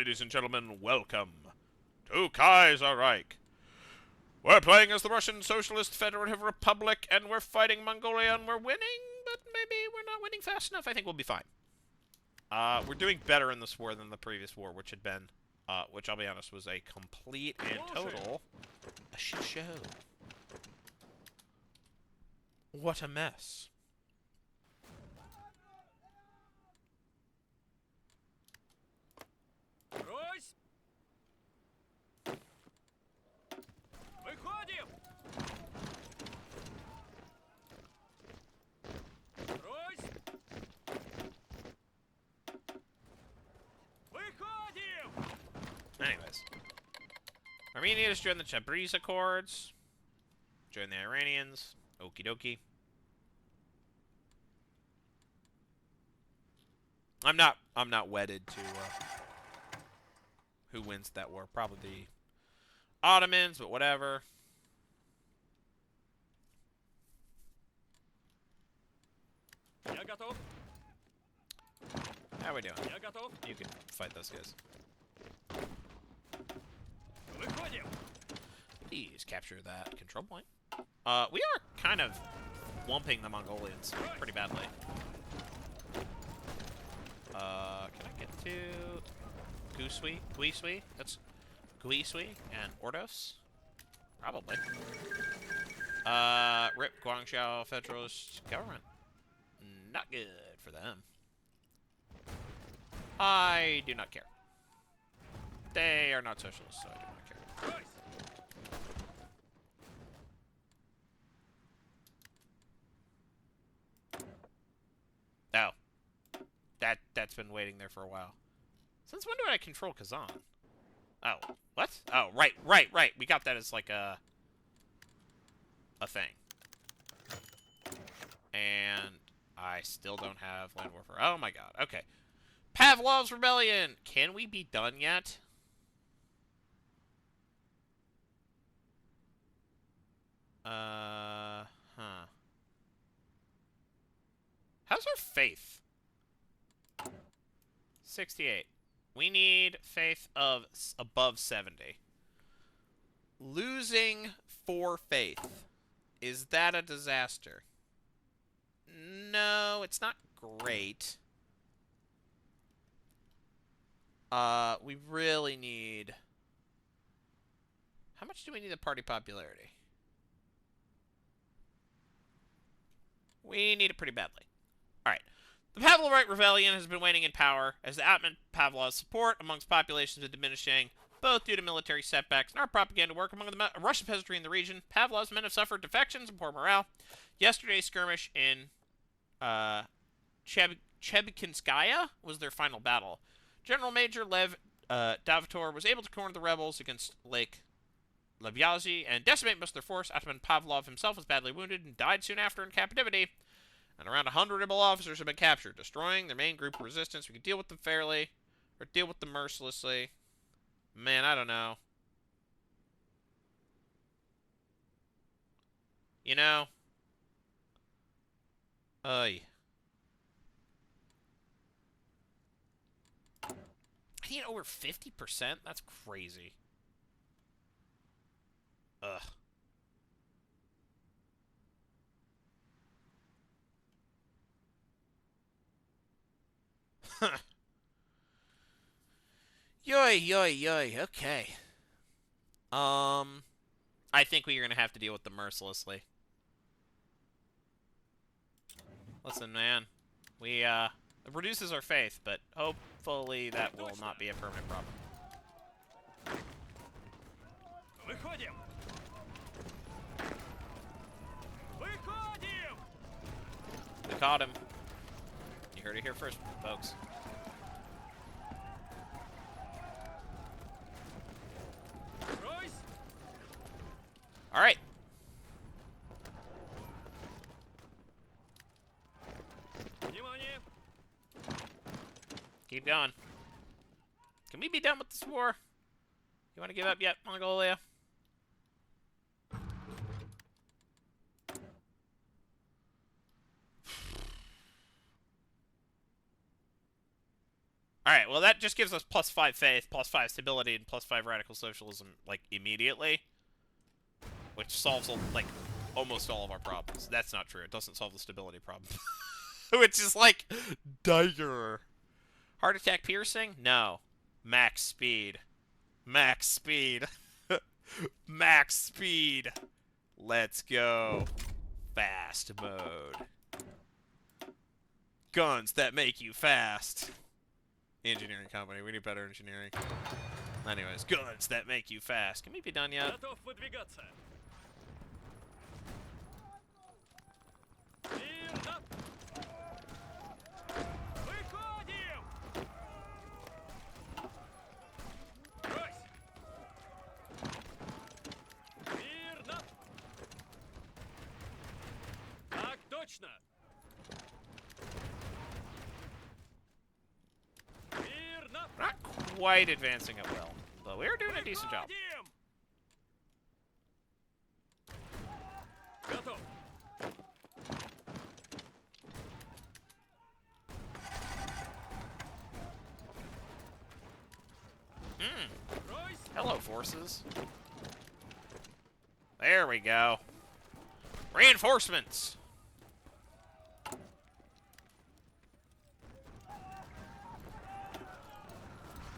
Ladies and gentlemen, welcome to Kaiserreich. We're playing as the Russian Socialist Federative Republic, and we're fighting Mongolia, and we're winning, but maybe we're not winning fast enough. I think we'll be fine. We're doing better in this war than the previous war, which had been, which I'll be honest, was a complete and total a shit show. What a mess. Выходим! Брось! Выходим! Anyways. Armenia just joined the Tabriz Accords. Join the Iranians. Okie dokie. I'm not wedded to who wins that war. Probably the Ottomans, but whatever. Я готов. How we doing? Я готов. You can fight those guys. Выходим! Please capture that control point. We are kind of whumping the Mongolians pretty badly. Can I get to Guisui? That's Guisui and Ordos? Probably. RIP Guangzhou Federalist Government. Not good for them. I do not care. They are not socialists, so I do not care. Брось! Oh. That's been waiting there for a while. Since when do I control Kazan? Oh, what? Oh, right. We got that as like a thing. And I still don't have land warfare. Oh my god. Okay. Pavlov's Rebellion! Can we be done yet? Huh. How's our faith? 68. We need faith of above 70. Losing 4 faith. Is that a disaster? No, it's not great. We really need... How much do we need the party popularity? We need it pretty badly. Alright. The Pavlovite Rebellion has been waning in power, as the Atman Pavlov's support amongst populations is diminishing, both due to military setbacks and our propaganda work among the Russian peasantry in the region. Pavlov's men have suffered defections and poor morale. Yesterday's skirmish in Chebykinskaya was their final battle. General Major Lev Davitor was able to corner the rebels against Lake Lebyazy and decimate most of their force. Ataman Pavlov himself was badly wounded and died soon after in captivity. And around 100 rebel officers have been captured, destroying their main group of resistance. We can deal with them fairly, or deal with them mercilessly. Man, I don't know. You know? I need over 50%? That's crazy. Ugh. Yoy. Okay. I think we're gonna have to deal with them mercilessly. Listen, man. It reduces our faith, but hopefully that will not be a permanent problem. Выходим! Выходим! We caught him. You heard it here first, folks. Брось! Alright. Внимание! Keep going. Can we be done with this war? You want to give up yet, Mongolia? Alright, well that just gives us +5 faith, +5 stability, and +5 radical socialism, like, immediately. Which solves, like, almost all of our problems. That's not true. It doesn't solve the stability problem. Which is, like, dire. Heart attack piercing? No. Max speed. Max speed. Max speed. Let's go. Fast mode. Guns that make you fast. Engineering company. We need better engineering. Anyways, guns that make you fast. Can we be done yet? Готов выдвигаться. Мирно. Выходим. Брось. Мирно. Так точно. Мирно. Not quite advancing it well, but we're doing a decent job. Выходим. Готов. Брось. Hello, forces. There we go. Reinforcements!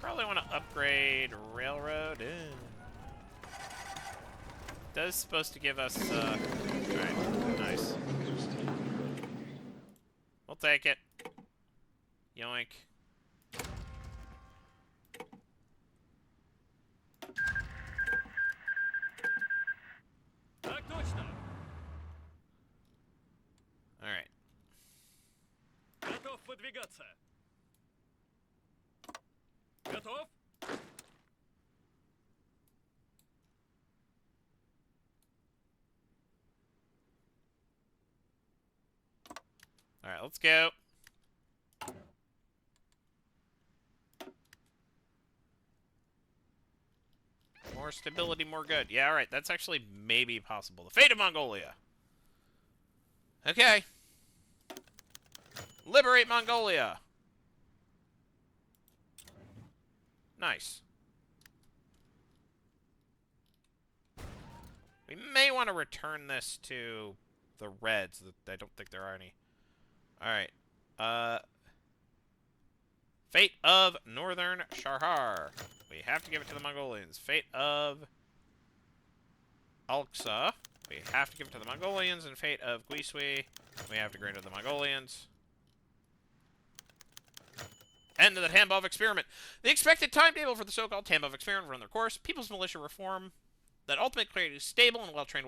Probably want to upgrade railroad. That's supposed to give us, alright, nice. We'll take it. Yoink. Так точно. Alright. Готов выдвигаться. Готов? Alright, let's go. More stability, more good. Yeah, alright, that's actually maybe possible. The fate of Mongolia. Okay. Liberate Mongolia. Nice. We may want to return this to the Reds. I don't think there are any. Alright. Fate of Northern Sharhar. We have to give it to the Mongolians. Fate of Alksa. We have to give it to the Mongolians. And fate of Guisui. We have to grant it to the Mongolians. End of the Tambov experiment. The expected timetable for the so-called Tambov experiment run their course. People's militia reform that ultimately created stable and well-trained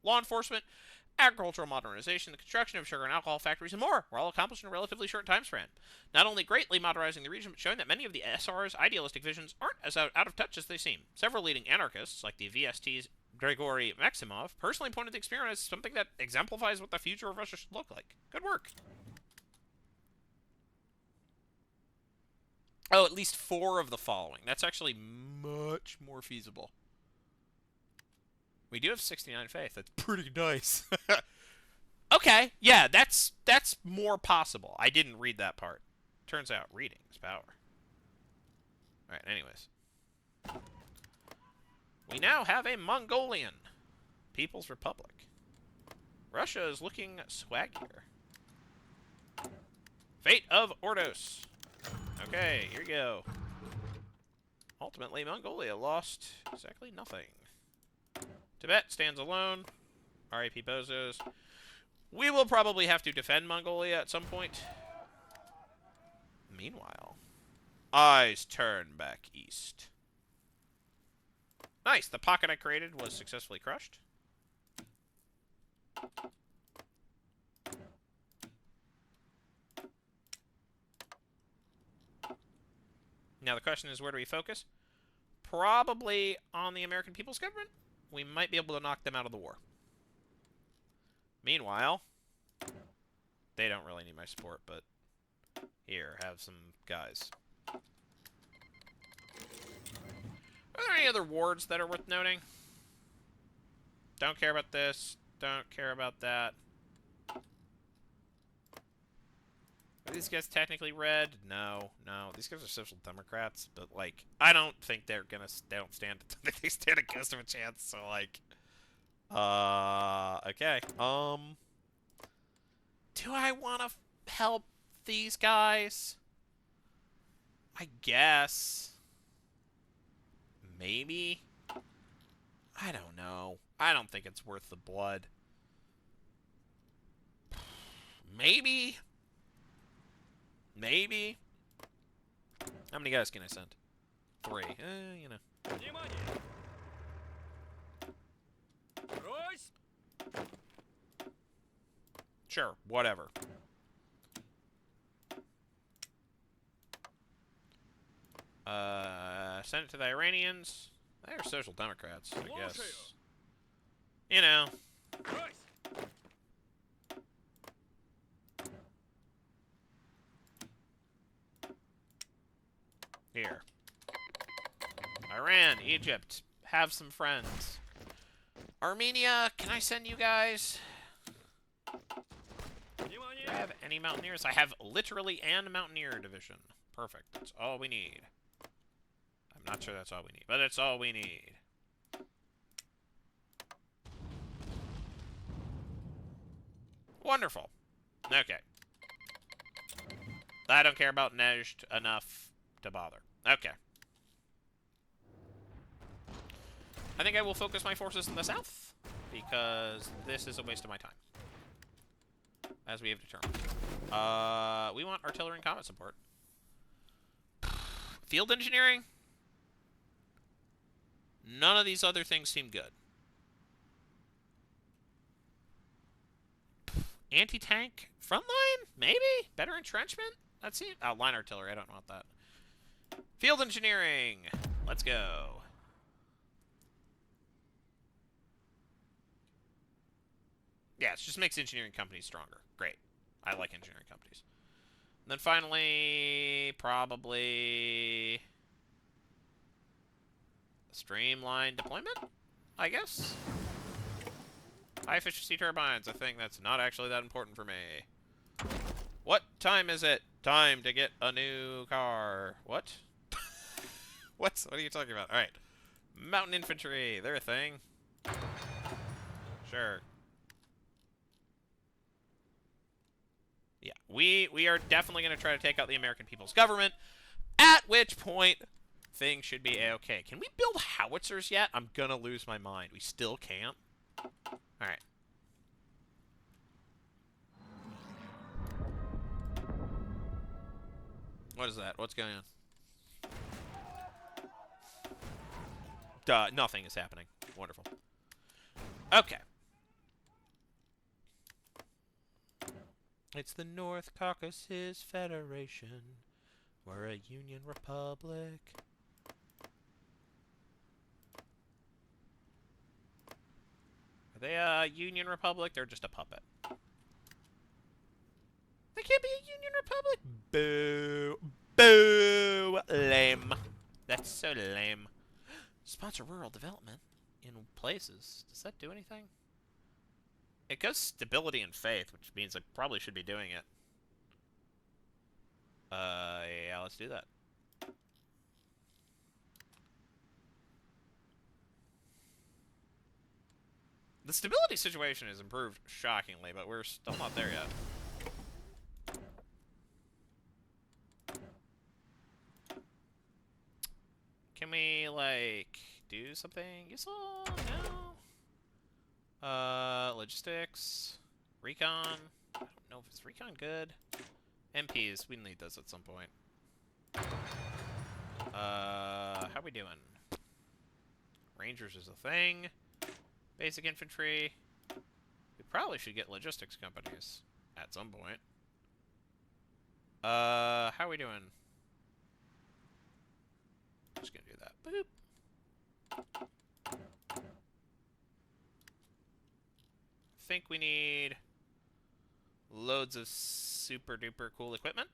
law enforcement, agricultural modernization, the construction of sugar and alcohol factories, and more were all accomplished in a relatively short time span. Not only greatly modernizing the region, but showing that many of the SR's idealistic visions aren't as out of touch as they seem. Several leading anarchists, like the VST's Grigory Maximov, personally pointed the experiment as something that exemplifies what the future of Russia should look like. Good work. Oh, at least 4 of the following. That's actually much more feasible. We do have 69 faith. That's pretty nice. Okay, yeah, that's more possible. I didn't read that part. Turns out reading is power. Alright, anyways. We now have a Mongolian People's Republic. Russia is looking swaggier. Fate of Ordos. Okay, here we go. Ultimately, Mongolia lost exactly nothing. Tibet stands alone. R.I.P. Bozos. We will probably have to defend Mongolia at some point. Meanwhile, eyes turn back east. Nice, the pocket I created was successfully crushed. Now the question is, where do we focus? Probably on the American People's Government. We might be able to knock them out of the war. Meanwhile, they don't really need my support, but here, have some guys. Are there any other wards that are worth noting? Don't care about this. Don't care about that. Are these guys technically red? No, no. These guys are social democrats, but like, I don't think they don't stand. They stand a ghost of a chance. So like, okay. Do I want to help these guys? I guess. Maybe. I don't know. I don't think it's worth the blood. Maybe. Maybe. How many guys can I send? 3. You know. Внимание! Брось! Sure, whatever. Send it to the Iranians. They're social democrats, I guess. You know. Брось! Here. Iran, Egypt, have some friends. Armenia, can I send you guys? Do I have any mountaineers? I have literally and mountaineer division. Perfect. That's all we need. I'm not sure that's all we need, but it's all we need. Wonderful. Okay. I don't care about Nejd enough to bother. Okay. I think I will focus my forces in the south, because this is a waste of my time. As we have determined. We want artillery and combat support. Field engineering? None of these other things seem good. Anti-tank? Frontline? Maybe? Better entrenchment? Let's see. Oh, line artillery. I don't want that. Field engineering. Let's go. Yeah, it just makes engineering companies stronger. Great. I like engineering companies. And then finally, probably streamline deployment, I guess. High efficiency turbines. I think that's not actually that important for me. What time is it? Time to get a new car. What? What are you talking about? All right. Mountain infantry. They're a thing. Sure. Yeah, we are definitely going to try to take out the American People's Government, at which point things should be a-okay. Can we build howitzers yet? I'm going to lose my mind. We still can't. All right. What is that? What's going on? Duh, nothing is happening. Wonderful. Okay. It's the North Caucasus Federation. We're a union republic. Are they a union republic? They're just a puppet. They can't be a union republic? Boo. Boo. Lame. That's so lame. Sponsor rural development in places. Does that do anything? It goes stability and faith, which means I probably should be doing it. Yeah, let's do that. The stability situation has improved shockingly, but we're still not there yet. Can we, like, do something useful? No? Logistics. Recon. I don't know if it's recon good. MPs. We need those at some point. How we doing? Rangers is a thing. Basic infantry. We probably should get logistics companies at some point. How we doing? Just gonna do that. Boop. Think we need loads of super duper cool equipment,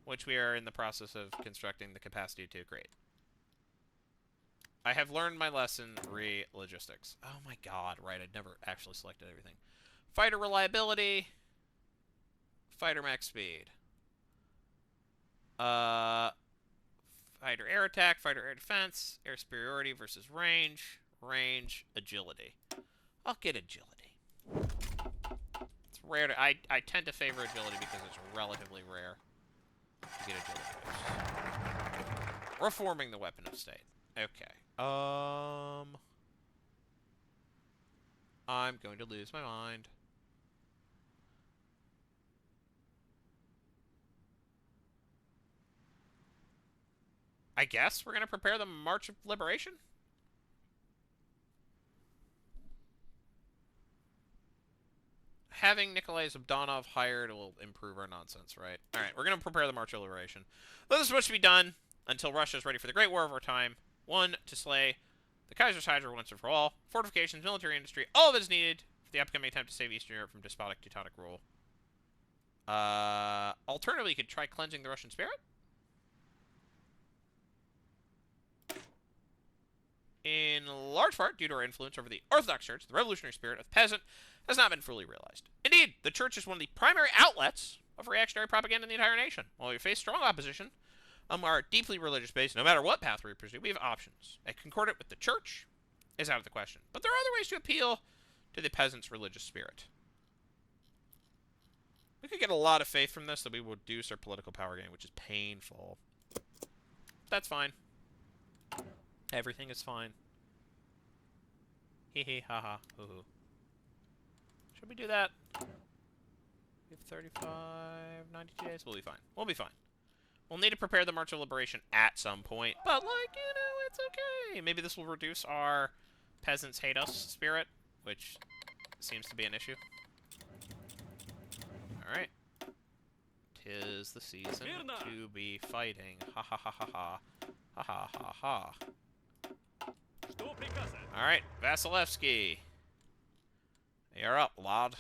which we are in the process of constructing the capacity to create. I have learned my lesson re logistics. Oh my god, right, I'd never actually selected everything. Fighter reliability. fighter max speed. Fighter air attack, fighter air defense, air superiority versus range, agility. I'll get agility. It's rare to, I tend to favor agility because it's relatively rare to get agility boosts. Reforming the weapon of state. Okay. I'm going to lose my mind. I guess we're going to prepare the March of Liberation? Having Nikolai Zbdanov hired will improve our nonsense, right? Alright, we're going to prepare the March of Liberation. This is supposed to be done until Russia is ready for the Great War of our time. 1, to slay the Kaiser's Hydra once and for all. Fortifications, military industry, all of it is needed for the upcoming attempt to save Eastern Europe from despotic Teutonic rule. Alternatively, you could try cleansing the Russian spirit. In large part, due to our influence over the Orthodox Church, the revolutionary spirit of the peasant has not been fully realized. Indeed, the Church is one of the primary outlets of reactionary propaganda in the entire nation. While we face strong opposition, are deeply religious based, no matter what path we pursue, we have options. A concordant with the Church is out of the question. But there are other ways to appeal to the peasant's religious spirit. We could get a lot of faith from this, that we would reduce our political power gain, which is painful. That's fine. Everything is fine. Hee hee, haha, hoo hoo. Should we do that? We have 35, 92 days. We'll be fine. We'll be fine. We'll need to prepare the March of Liberation at some point, but, like, you know, it's okay. Maybe this will reduce our peasants hate us spirit, which seems to be an issue. Alright. 'Tis the season to be fighting. Ha ha ha ha ha. Ha ha ha ha. Alright, Vasilevsky. You're up, lad.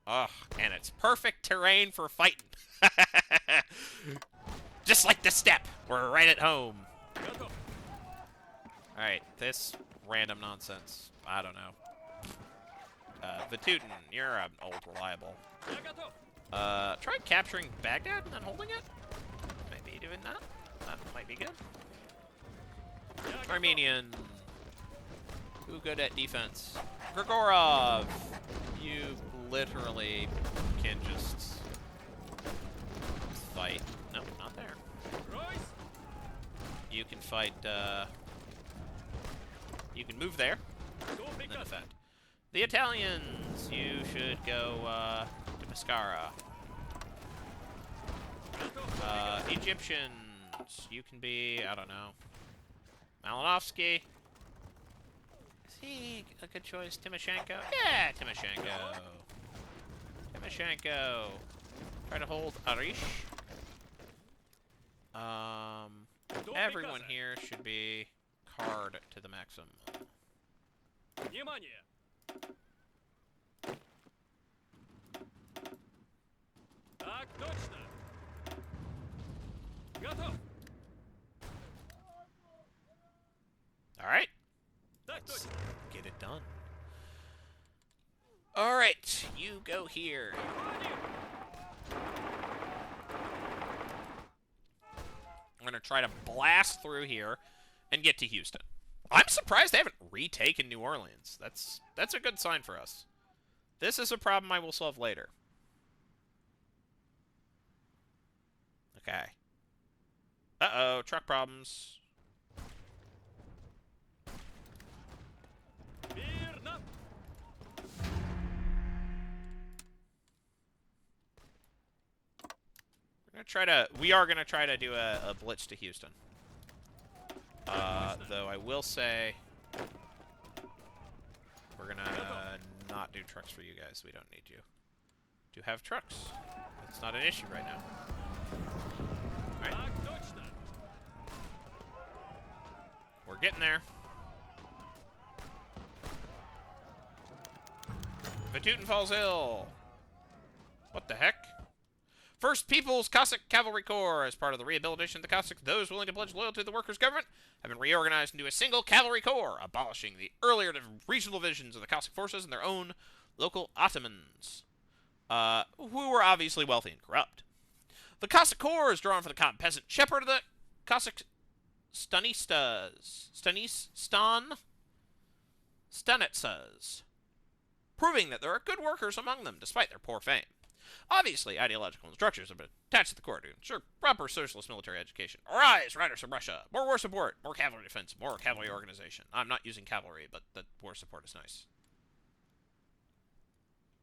Ugh, and it's perfect terrain for fighting. Just like the steppe. We're right at home. Alright, this random nonsense. I don't know. Vatutin, you're an old reliable. Try capturing Baghdad and then holding it? Maybe doing that? That might be good. Armenian. Who good at defense? Grigorov! You literally can just fight. No, not there. You can fight, you can move there, and then defend. The Italians, you should go, to Mascara. Egyptians, you can be, I don't know, Malinovsky. Is he a good choice? Timoshenko? Yeah, Timoshenko. Timoshenko. Try to hold Arish. Everyone here should be card to the maximum. Внимание! Так точно! Готов! Alright. Так Let's точно! get it done. Alright, you go here. I'm going to try to blast through here and get to Houston. I'm surprised they haven't retaken New Orleans. That's a good sign for us. This is a problem I will solve later. Okay. Uh-oh, truck problems. Мирно! We are gonna try to do a blitz to Houston. Though I will say, we're gonna not do trucks for you guys. We don't need you to have trucks. It's not an issue right now. Alright. Так точно! We're getting there. Vatutin falls ill. What the heck? First People's Cossack Cavalry Corps, as part of the rehabilitation of the Cossacks, those willing to pledge loyalty to the workers' government have been reorganized into a single cavalry corps, abolishing the earlier regional divisions of the Cossack forces and their own local Ottomans. who were obviously wealthy and corrupt. The Cossack Corps is drawn for the common peasant shepherd of the Cossack Stanitsas, proving that there are good workers among them despite their poor fame. Obviously, ideological structures have been attached to the Corps to ensure proper socialist military education. Arise, riders from Russia! More war support, more cavalry defense, more cavalry organization. I'm not using cavalry, but the war support is nice.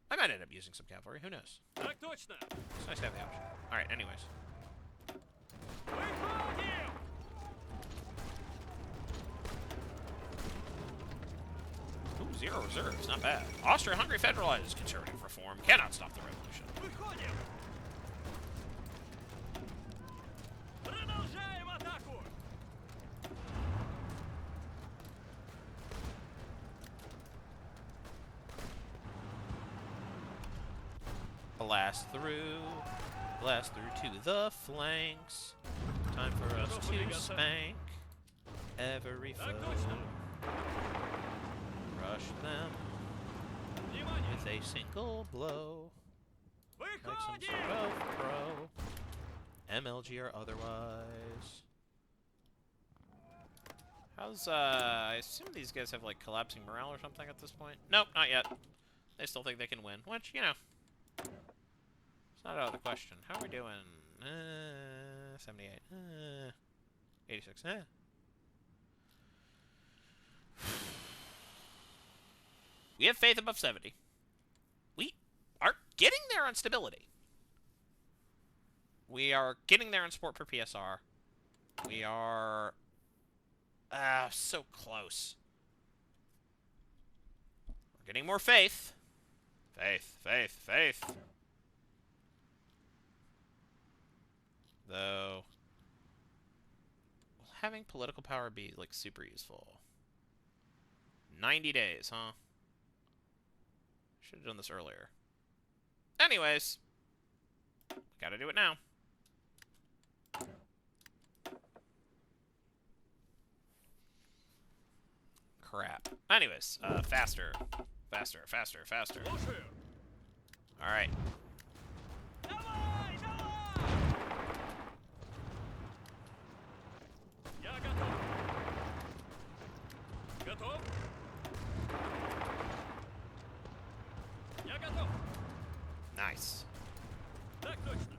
I might end up using some cavalry, who knows? Так точно. It's nice to have the option. Alright, anyways. Выходим! Ooh, 0 reserves, not bad. Austria-Hungary federalizes conservative reform, cannot stop the revolution. Выходим! Продолжаем атаку! Blast through to the flanks. Time for us to spank every foe. Rush them Внимание! with a single blow, like some Выходим! sort of pro, MLG or otherwise. How's I assume these guys have like collapsing morale or something at this point. Nope, not yet. They still think they can win, which, you know, it's not out of the question. How are we doing? 78. 86. We have faith above 70. We are getting there on stability. We are getting there on support for PSR. We are so close. We're getting more faith. Faith. Though, will having political power be, like, super useful? 90 days, huh? Should have done this earlier. Anyways, gotta do it now. Crap. Anyways, faster. Слушаю! Alright. Давай! Я готов! Готов? Я готов! Nice. Так точно!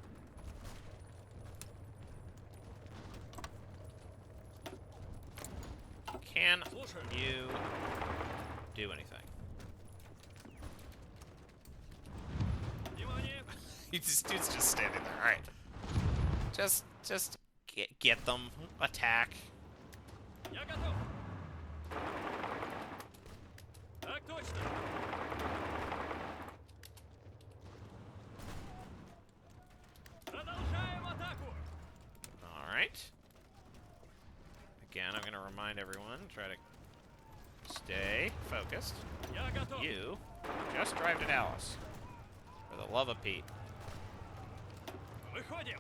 Can Слушаю! you do anything? Внимание! This dude's just standing there. Alright. Just get them. Attack. Я готов! Так точно! Продолжаем атаку! Alright. Again, I'm going to remind everyone, try to stay focused. Я готов! You just drive to Dallas. For the love of Pete. Выходим!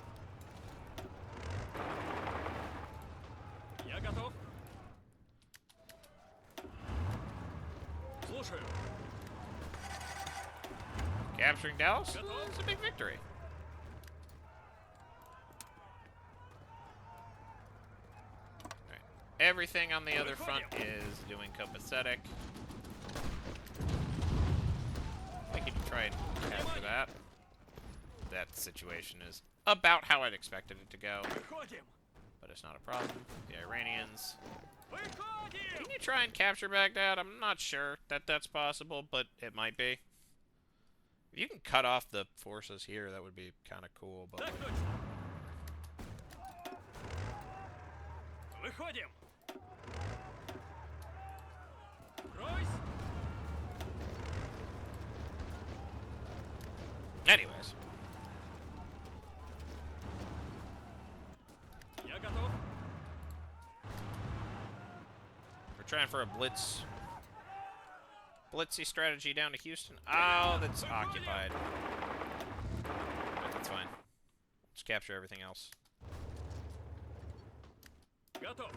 Я готов! Слушаю! Capturing Dallas? Готов. It's a big victory. Alright. Everything on the other front is doing copacetic. I can try and capture that. That situation is about how I'd expected it to go, Выходим! but it's not a problem. The Iranians. Выходим! Can you try and capture Baghdad? I'm not sure that that's possible, but it might be. If you can cut off the forces here, that would be kind of cool, but Так whatever. точно! Выходим! Брось! Anyways. Я готов! We're trying for a blitzy strategy down to Houston. Oh, that's occupied. That's fine. Just capture everything else. Готов!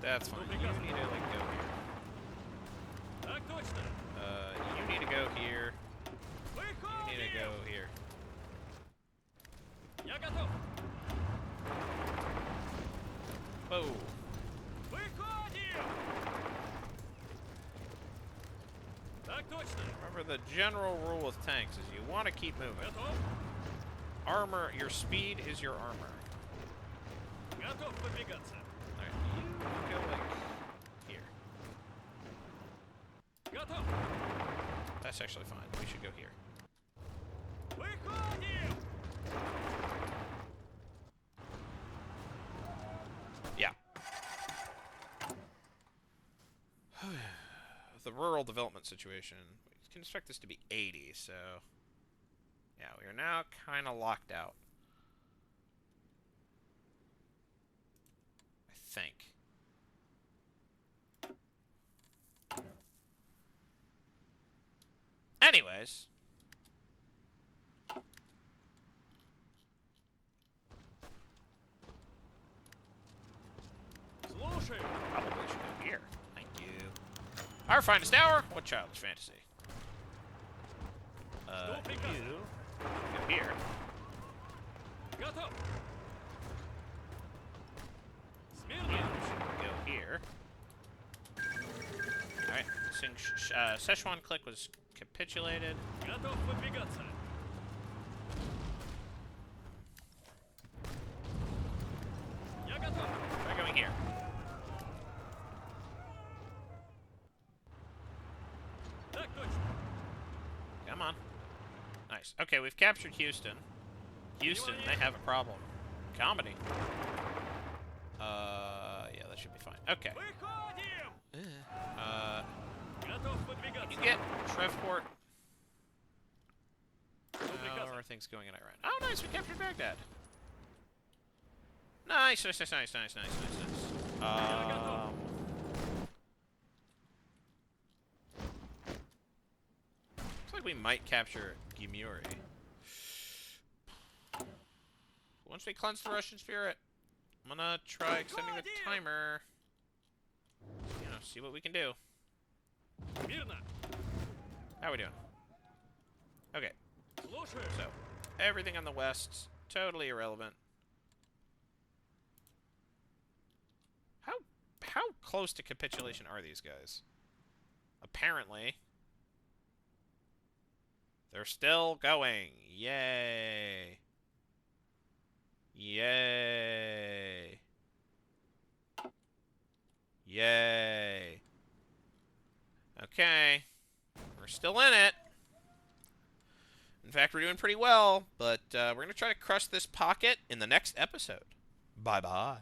That's fine. You need to, like, go here. Так точно! точно. You need to go here. You need to go Выходим. here. Я готов. Whoa. Выходим. Так точно. Remember, the general rule with tanks is you want to keep moving. Готов. Armor, your speed is your armor. Готов подвигаться. Alright, you go like here. Готов. That's actually fine. We should go here. Выходим. Yeah. The rural development situation. We can expect this to be 80, so... Yeah, we are now kind of locked out. I think. Anyways. Слушай. Probably should go here. Thank you. Our finest hour? What childish fantasy? You go here. Готов. You Смирно. should go here. Alright. Szechuan clique was capitulated. Готов подвигаться. Я готов. Try going here. Так точно. Come on. Nice. Okay, we've captured Houston. Houston, they have a problem. Comedy. Yeah, that should be fine. Okay. Выходим. Готов Can подвигаться. you get Shreveport? Что How приказано? are things going in Iran? Oh, nice, we captured Baghdad. Nice, nice, nice, nice, nice, nice, nice. Looks like we might capture Gimuri. Once we cleanse the Russian spirit, I'm gonna try extending the timer. You know, see what we can do. Мирно. How we doing? Okay, Слушаю. so everything on the west, totally irrelevant. How close to capitulation are these guys? Apparently, they're still going. Yay! Yay! Yay! Okay, we're still in it. In fact, we're doing pretty well, but we're going to try to crush this pocket in the next episode. Bye-bye.